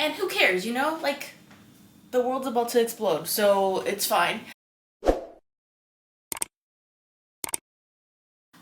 And who cares, you know? Like, the world's about to explode, so it's fine.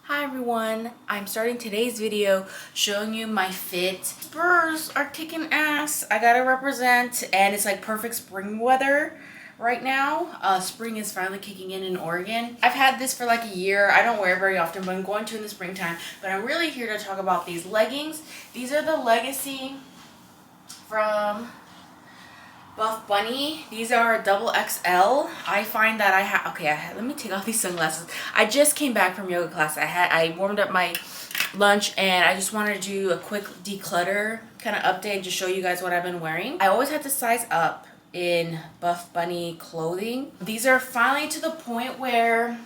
Hi everyone, I'm starting today's video showing you my fit. Spurs are kicking ass. I gotta represent, and it's like perfect spring weather right now. Spring is finally kicking in Oregon. I've had this for like a year. I don't wear it very often, but I'm going to in the springtime. But I'm really here to talk about these leggings. These are the Legacy from Buff Bunny. These are double XL. I find that let me take off these sunglasses. I just came back from yoga class. I warmed up my lunch and I just wanted to do a quick declutter kind of update, just show you guys what I've been wearing. I always had to size up in Buff Bunny clothing. These are finally to the point where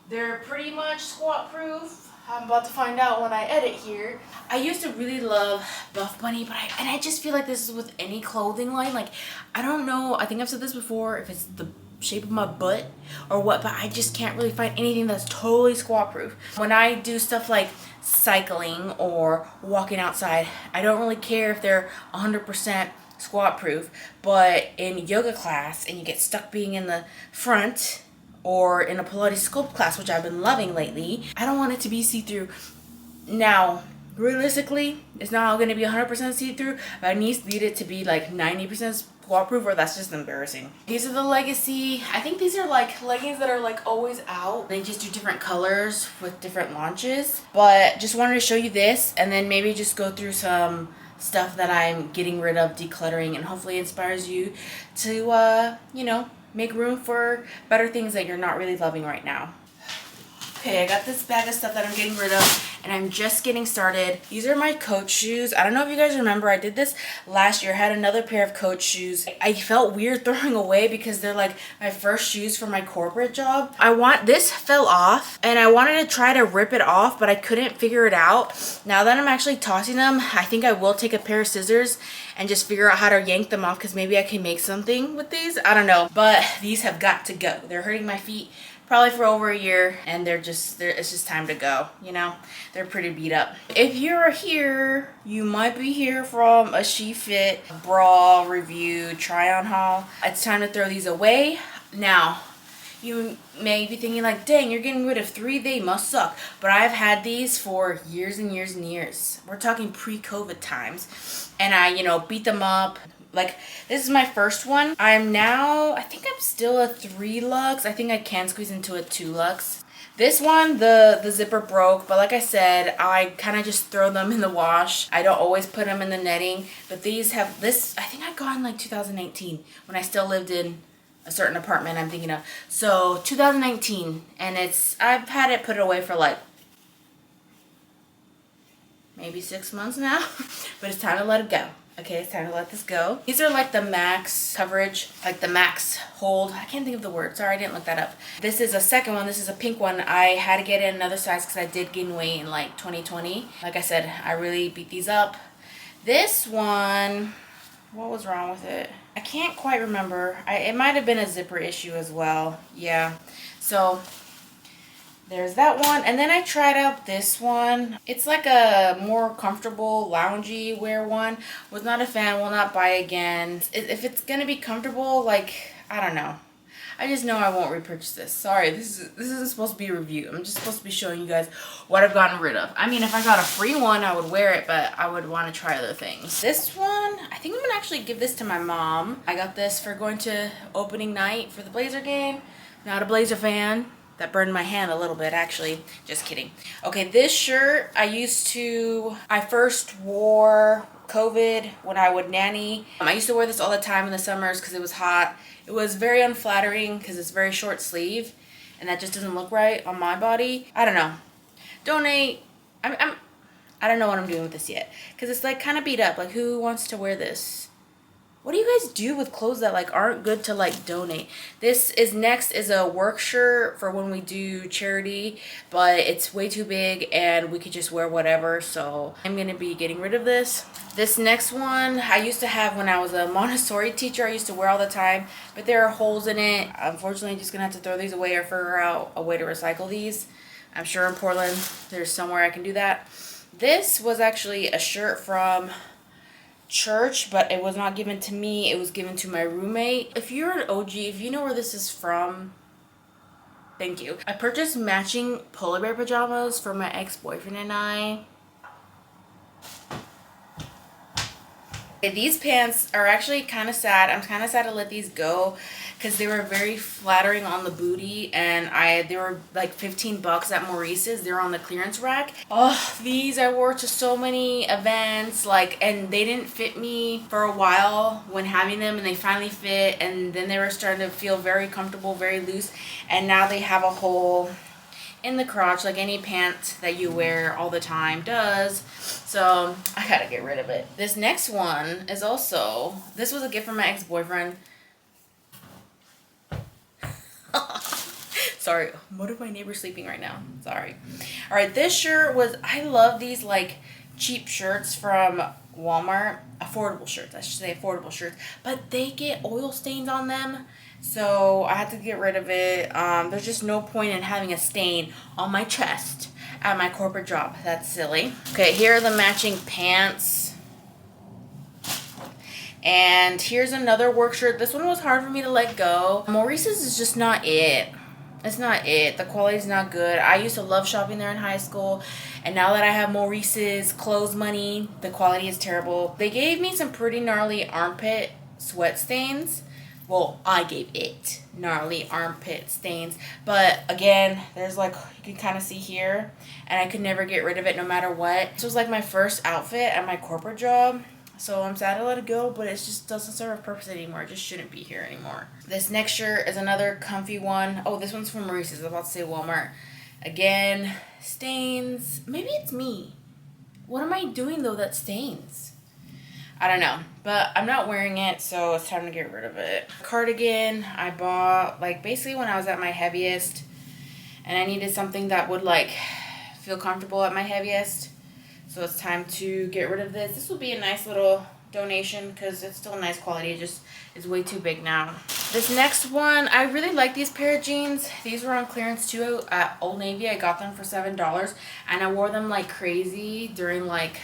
they're pretty much squat proof. I'm about to find out when I edit here. I used to really love Buff Bunny, but I just feel like this is with any clothing line. Like, I don't know, I think I've said this before, if it's the shape of my butt or what, but I just can't really find anything that's totally squat proof. When I do stuff like cycling or walking outside, I don't really care if they're 100% squat proof, but in yoga class and you get stuck being in the front or in a Pilates sculpt class, which I've been loving lately, I don't want it to be see-through. Now, realistically, it's not going to be 100% see-through, but I need it to be like 90% squat proof, or that's just embarrassing. These are the Legacy. I think these are like leggings that are like always out. They just do different colors with different launches, but just wanted to show you this and then maybe just go through some stuff that I'm getting rid of, decluttering, and hopefully inspires you to, you know, make room for better things that you're not really loving right now. Okay, I got this bag of stuff that I'm getting rid of, and I'm just getting started. These are my Coach shoes. I don't know if you guys remember, I did this last year. I had another pair of Coach shoes. I felt weird throwing away because they're like my first shoes for my corporate job. This fell off, and I wanted to try to rip it off, but I couldn't figure it out. Now that I'm actually tossing them, I think I will take a pair of scissors and just figure out how to yank them off, because maybe I can make something with these. I don't know, but these have got to go. They're hurting my feet probably for over a year, and it's just time to go, you know? They're pretty beat up. If you're here, you might be here from a She Fit bra review try-on haul. It's time to throw these away. Now, you may be thinking like, dang, you're getting rid of 3, they must suck. But I've had these for years and years and years. We're talking pre-COVID times. And I, you know, beat them up. Like, this is my first one. I think I'm still a 3 luxe. I think I can squeeze into a 2 luxe. This one, the zipper broke, but like I said, I kind of just throw them in the wash. I don't always put them in the netting, but these have this, I think I got in like 2018 when I still lived in a certain apartment I'm thinking of. So 2019, and I've had it put away for like maybe 6 months now, but it's time to let it go. Okay, it's time to let this go. These are like the max coverage, like the max hold. I can't think of the word. Sorry, I didn't look that up. This is a second one. This is a pink one. I had to get in another size because I did gain weight in like 2020. Like I said, I really beat these up. This one, what was wrong with it? I can't quite remember. It might have been a zipper issue as well. Yeah. So there's that one. And then I tried out this one. It's like a more comfortable loungy wear one. Was not a fan, will not buy again. If it's gonna be comfortable, like, I don't know. I just know I won't repurchase this. Sorry, this isn't supposed to be a review. I'm just supposed to be showing you guys what I've gotten rid of. I mean, if I got a free one, I would wear it, but I would want to try other things. This one, I think I'm gonna actually give this to my mom. I got this for going to opening night for the Blazer game. Not a Blazer fan. That burned my hand a little bit, actually. Just kidding. Okay, this shirt I first wore COVID when I would nanny. I used to wear this all the time in the summers because it was hot. It was very unflattering because it's very short sleeve, and that just doesn't look right on my body. I don't know. Donate. I don't know what I'm doing with this yet because it's like kind of beat up. Like, who wants to wear this? What do you guys do with clothes that like aren't good to like donate? Next is a work shirt for when we do charity, but it's way too big and we could just wear whatever. So I'm gonna be getting rid of this. This next one I used to have when I was a Montessori teacher. I used to wear all the time, but there are holes in it. Unfortunately, I'm just gonna have to throw these away or figure out a way to recycle these. I'm sure in Portland there's somewhere I can do that. This was actually a shirt from church, but it was not given to me. It was given to my roommate. If you're an OG, if you know where this is from, thank you. I purchased matching polar bear pajamas for my ex-boyfriend and I. These pants are actually kind of sad. I'm kind of sad to let these go because they were very flattering on the booty, and they were like 15 bucks at Maurice's. They were on the clearance rack. Oh, these I wore to so many events, and they didn't fit me for a while when having them, and they finally fit, and then they were starting to feel very comfortable, very loose, and now they have a hole in the crotch like any pant that you wear all the time does. So I gotta get rid of it. This next one is also, this was a gift from my ex-boyfriend. Sorry, what if my neighbor's sleeping right now? Sorry. All right, this shirt was, I love these like cheap shirts from Walmart. Affordable shirts, I should say affordable shirts. But they get oil stains on them. So I had to get rid of it. There's just no point in having a stain on my chest at my corporate job. That's silly. Okay, here are the matching pants. And here's another work shirt. This one was hard for me to let go. Maurice's is just not it. It's not it. The quality's not good. I used to love shopping there in high school. And now that I have Maurice's clothes money, the quality is terrible. They gave me some pretty gnarly armpit sweat stains. Well, I gave it gnarly armpit stains, but again, there's like, you can kind of see here, and I could never get rid of it no matter what. This was like my first outfit at my corporate job, so I'm sad to let it go, but it just doesn't serve a purpose anymore. It just shouldn't be here anymore. This next shirt is another comfy one. Oh, this one's from Maurice's. I was about to say Walmart. Again, stains. Maybe it's me. What am I doing though that stains? I don't know, but I'm not wearing it, so it's time to get rid of it. Cardigan I bought like basically when I was at my heaviest, and I needed something that would like feel comfortable at my heaviest, so it's time to get rid of this. This will be a nice little donation because it's still nice quality. It just is way too big now. This next one, I really like these pair of jeans. These were on clearance too at Old Navy. I got them for $7, and I wore them like crazy during like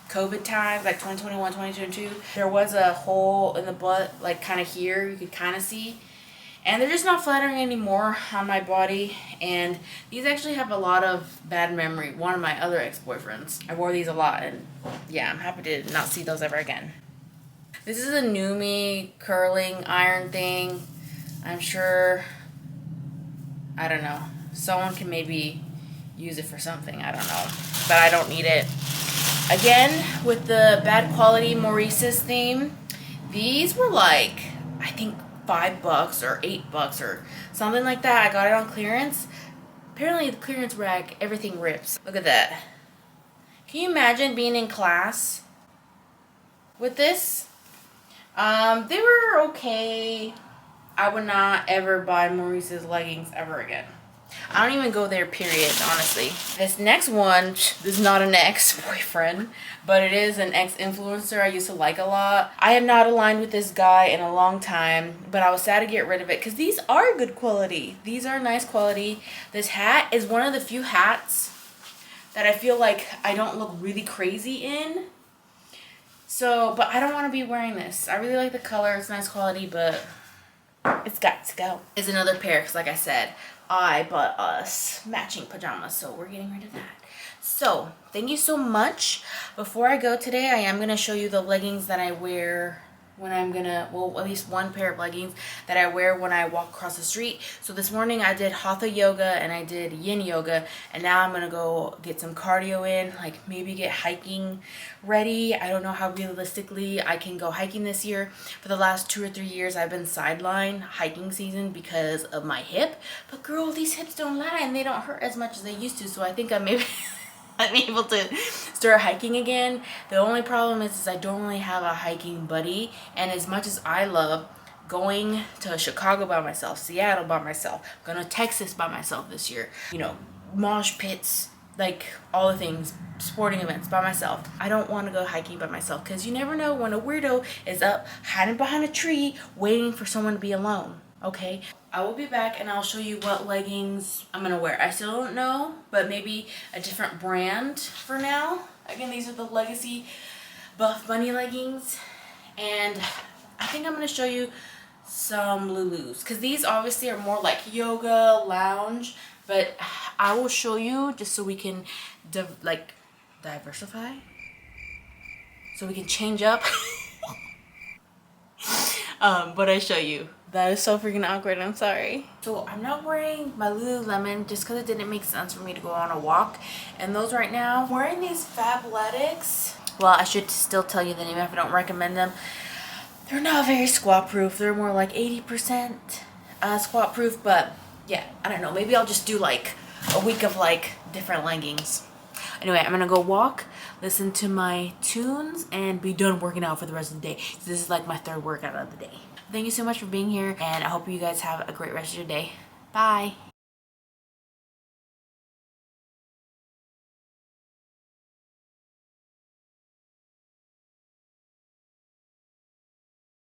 COVID times, like 2021, 2022. There was a hole in the butt, like kind of here, you could kind of see. And they're just not flattering anymore on my body. And these actually have a lot of bad memory. One of my other ex-boyfriends, I wore these a lot, and yeah, I'm happy to not see those ever again. This is a Numi curling iron thing. I'm sure, I don't know, someone can maybe use it for something, I don't know, but I don't need it. Again, with the bad quality Maurice's theme, these were like, I think $5 or $8 or something like that. I got it on clearance. Apparently the clearance rack, everything rips. Look at that. Can you imagine being in class with this? They were okay. I would not ever buy Maurice's leggings ever again. I don't even go there, period, honestly. This next one, this is not an ex-boyfriend, but it is an ex-influencer I used to like a lot. I have not aligned with this guy in a long time, but I was sad to get rid of it because these are good quality. These are nice quality. This hat is one of the few hats that I feel like I don't look really crazy in. So, but I don't want to be wearing this. I really like the color. It's nice quality, but it's got to go. Is another pair because like I said, I bought us matching pajamas, so we're getting rid of that. So, thank you so much. Before I go today, I am going to show you the leggings that I wear when I'm going to, well, at least one pair of leggings that I wear when I walk across the street. So this morning I did Hatha yoga and I did yin yoga, and now I'm going to go get some cardio in, like maybe get hiking ready. I don't know how realistically I can go hiking this year. For the last 2 or 3 years I've been sidelined hiking season because of my hip, but girl, these hips don't lie and they don't hurt as much as they used to, so I think I'm able to start hiking again. The only problem is I don't really have a hiking buddy, and as much as I love going to Chicago by myself, Seattle by myself, going to Texas by myself this year, you know, mosh pits, like all the things, sporting events by myself, I don't want to go hiking by myself because you never know when a weirdo is up hiding behind a tree waiting for someone to be alone. Okay, I will be back and I'll show you what leggings I'm gonna wear. I still don't know, but maybe a different brand for now. Again, these are the Legacy Buff Bunny leggings, and I think I'm gonna show you some Lulus, because these obviously are more like yoga lounge, but I will show you just so we can diversify, so we can change up. But I show you. That is so freaking awkward, I'm sorry. So I'm not wearing my Lululemon just because it didn't make sense for me to go on a walk. And those right now, I'm wearing these Fabletics. Well, I should still tell you the name if I don't recommend them. They're not very squat proof. They're more like 80% squat proof, but yeah, I don't know. Maybe I'll just do like a week of like different leggings. Anyway, I'm gonna go walk, listen to my tunes, and be done working out for the rest of the day. So this is like my third workout of the day. Thank you so much for being here, and I hope you guys have a great rest of your day. Bye.